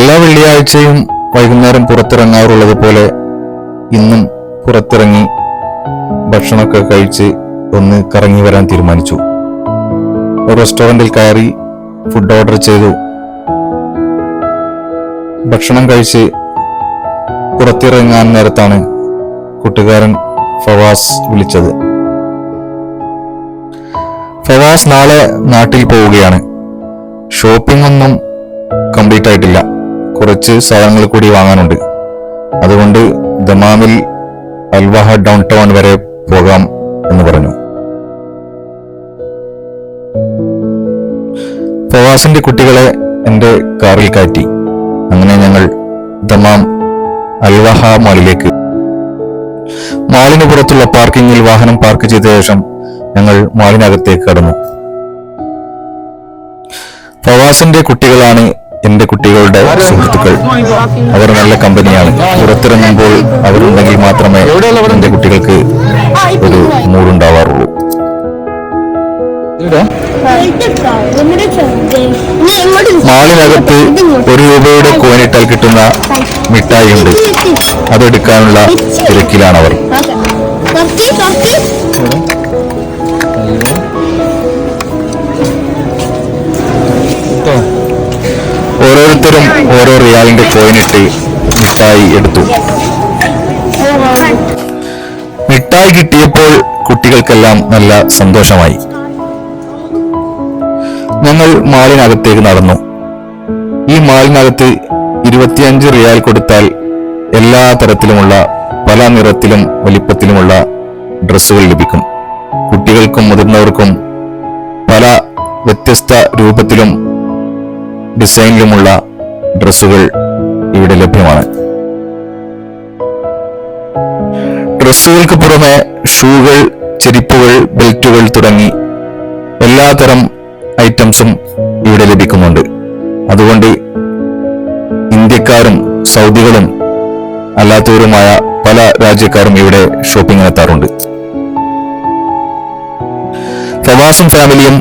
എല്ലാ വെള്ളിയാഴ്ചയും വൈകുന്നേരം പുറത്തിറങ്ങാറുള്ളത് പോലെ ഇന്നും പുറത്തിറങ്ങി ഭക്ഷണമൊക്കെ കഴിച്ച് ഒന്ന് കറങ്ങി വരാൻ തീരുമാനിച്ചു. ഒരു റെസ്റ്റോറന്റിൽ കയറി ഫുഡ് ഓർഡർ ചെയ്തു. ഭക്ഷണം കഴിച്ച് പുറത്തിറങ്ങാൻ നേരത്താണ് കൂട്ടുകാരൻ ഫവാസ് വിളിച്ചത്. ഫവാസ് നാളെ നാട്ടിൽ പോവുകയാണ്. ഷോപ്പിംഗ് ഒന്നും കംപ്ലീറ്റ് ആയിട്ടില്ല, കുറച്ച് സാധനങ്ങൾ കൂടി വാങ്ങാനുണ്ട്. അതുകൊണ്ട് ദമാമിൽ അൽവാഹ ഡൗൺ ടൗൺ വരെ പോകാം എന്ന് പറഞ്ഞു. ഫവാസിന്റെ കുട്ടികളെ എന്റെ കാറിൽ കയറ്റി. അങ്ങനെ ഞങ്ങൾ ദമാം അൽവാഹ മാളിലേക്ക്. മാളിന് പുറത്തുള്ള പാർക്കിങ്ങിൽ വാഹനം പാർക്ക് ചെയ്ത ശേഷം ഞങ്ങൾ മാളിനകത്തേക്ക് കടന്നു. ഫവാസിന്റെ കുട്ടികളാണ് എന്റെ കുട്ടികളുടെ സുഹൃത്തുക്കൾ. അവർ നല്ല കമ്പനിയാണ്. പുറത്തിറങ്ങുമ്പോൾ അവരുണ്ടെങ്കിൽ മാത്രമേ എന്റെ കുട്ടികൾക്ക് ഒരു മൂടുണ്ടാവാറുള്ളൂ. മാളിനകത്ത് ₹1 കോയിനിട്ടാൽ കിട്ടുന്ന മിഠായി ഉണ്ട്. അതെടുക്കാനുള്ള തിരക്കിലാണവർ. ഓരോരുത്തരും ഓരോ റിയാലിന്റെ കോയിനിട്ട് മിഠായി എടുത്തു. മിഠായി കിട്ടിയപ്പോൾ കുട്ടികൾക്കെല്ലാം നല്ല സന്തോഷമായി. ഞങ്ങൾ മാളിനകത്തേക്ക് നടന്നു. ഈ മാളിനകത്ത് 25 റിയാൽ കൊടുത്താൽ എല്ലാ തരത്തിലുമുള്ള പല നിറത്തിലും വലിപ്പത്തിലുമുള്ള ഡ്രസ്സുകൾ ലഭിക്കും. കുട്ടികൾക്കും മുതിർന്നവർക്കും പല വ്യത്യസ്ത രൂപത്തിലും ഡിസൈനിലുമുള്ള ഡ്രസ്സുകൾ ഇവിടെ ലഭ്യമാണ്. ഡ്രസ്സുകൾക്ക് പുറമെ ഷൂകൾ, ചെരിപ്പുകൾ, ബെൽറ്റുകൾ തുടങ്ങി എല്ലാതരം ഐറ്റംസും ഇവിടെ ലഭിക്കുന്നുണ്ട്. അതുകൊണ്ട് ഇന്ത്യക്കാരും സൗദികളും അല്ലാത്തവരുമായ പല രാജ്യക്കാരും ഇവിടെ ഷോപ്പിങ്ങിനെത്താറുണ്ട്. ഫവാസും ഫാമിലിയും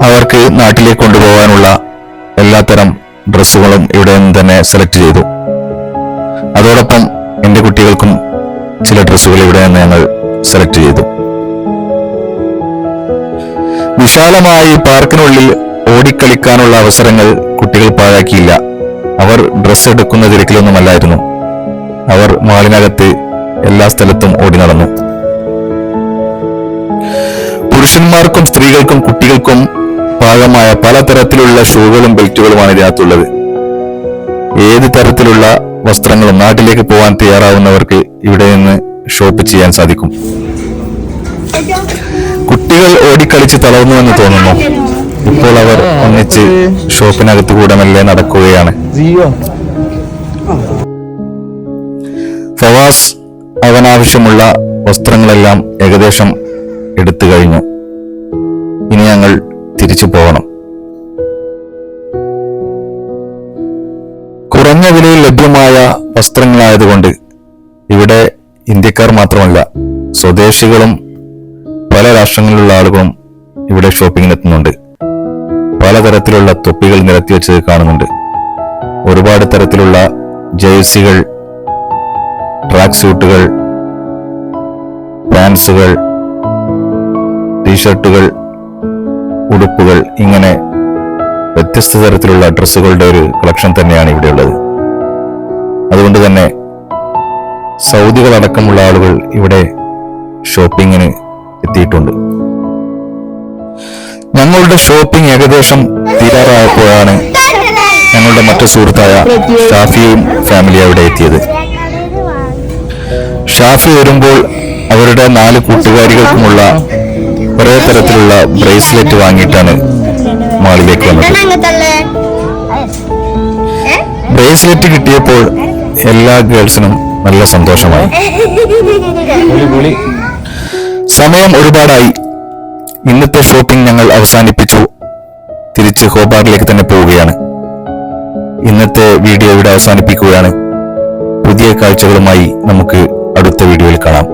അവർക്ക് നാട്ടിലേക്ക് കൊണ്ടുപോകാനുള്ള എല്ലാത്തരം ഡ്രസ്സുകളും ഇവിടെ നിന്ന് തന്നെ സെലക്ട് ചെയ്തു. അതോടൊപ്പം എന്റെ കുട്ടികൾക്കും ചില ഡ്രസ്സുകൾ ഇവിടെ നിന്ന് ഞങ്ങൾ സെലക്ട് ചെയ്തു. വിശാലമായി പാർക്കിനുള്ളിൽ ഓടിക്കളിക്കാനുള്ള അവസരങ്ങൾ കുട്ടികൾ പാഴാക്കിയില്ല. അവർ ഡ്രസ്സ് എടുക്കുന്ന തിരക്കിലൊന്നുമല്ലായിരുന്നു. അവർ മാളിനകത്ത് എല്ലാ സ്ഥലത്തും ഓടി നടന്നു. പുരുഷന്മാർക്കും സ്ത്രീകൾക്കും കുട്ടികൾക്കും പാകമായ പലതരത്തിലുള്ള ഷൂകളും ബെൽറ്റുകളുമാണ് ഇതിനകത്തുള്ളത്. ഏത് തരത്തിലുള്ള വസ്ത്രങ്ങളും നാട്ടിലേക്ക് പോകാൻ തയ്യാറാവുന്നവർക്ക് ഇവിടെ നിന്ന് ഷോപ്പ് ചെയ്യാൻ സാധിക്കും. കുട്ടികൾ ഓടിക്കളിച്ച് തളർന്നുവെന്ന് തോന്നുന്നു. ഇപ്പോൾ അവർ ഒന്നിച്ച് ഷോപ്പിനകത്ത് കൂടെ മെല്ലെ നടക്കുകയാണ്. ഫവാസ് അവനാവശ്യമുള്ള വസ്ത്രങ്ങളെല്ലാം ഏകദേശം എടുത്തു കഴിഞ്ഞു. ഇനി ഞങ്ങൾ തിരിച്ചു പോകണം. കുറഞ്ഞ വിലയിൽ ലഭ്യമായ വസ്ത്രങ്ങളായതുകൊണ്ട് ഇവിടെ ഇന്ത്യക്കാർ മാത്രമല്ല, സ്വദേശികളും പല രാഷ്ട്രങ്ങളിലുള്ള ആളുകളും ഇവിടെ ഷോപ്പിങ്ങിനെത്തുന്നുണ്ട്. പലതരത്തിലുള്ള തൊപ്പികൾ നിരത്തി വെച്ചത് കാണുന്നുണ്ട്. ഒരുപാട് തരത്തിലുള്ള ജേഴ്സികൾ, ട്രാക്ക് സൂട്ടുകൾ, പാൻസുകൾ, ടീഷർട്ടുകൾ, ഉടുപ്പുകൾ, ഇങ്ങനെ വ്യത്യസ്ത തരത്തിലുള്ള ഡ്രസ്സുകളുടെ ഒരു കളക്ഷൻ തന്നെയാണ് ഇവിടെയുള്ളത്. അതുകൊണ്ട് തന്നെ സൗദികളടക്കമുള്ള ആളുകൾ ഇവിടെ ഷോപ്പിങ്ങിന് എത്തിയിട്ടുണ്ട്. ഞങ്ങളുടെ ഷോപ്പിംഗ് ഏകദേശം തീരാറായപ്പോഴാണ് ഞങ്ങളുടെ മറ്റു സുഹൃത്തായ ഷാഫിയും ഫാമിലി അവിടെ എത്തിയത്. ഷാഫി വരുമ്പോൾ അവരുടെ 4 കൂട്ടുകാരികൾക്കുമുള്ള ഒരേ തരത്തിലുള്ള ബ്രേസ്ലെറ്റ് വാങ്ങിയിട്ടാണ് മാളിലേക്ക് വന്നത്. ബ്രേസ്ലെറ്റ് കിട്ടിയപ്പോൾ എല്ലാ ഗേൾസിനും നല്ല സന്തോഷമായി. സമയം ഒരുപാടായി. ഇന്നത്തെ ഷോപ്പിംഗ് ഞങ്ങൾ അവസാനിപ്പിച്ചു. തിരിച്ച് ഹോബാറിലേക്ക് തന്നെ പോവുകയാണ്. ഇന്നത്തെ വീഡിയോ ഇവിടെ അവസാനിപ്പിക്കുകയാണ്. പുതിയ കാഴ്ചകളുമായി നമുക്ക് അടുത്ത വീഡിയോയിൽ കാണാം.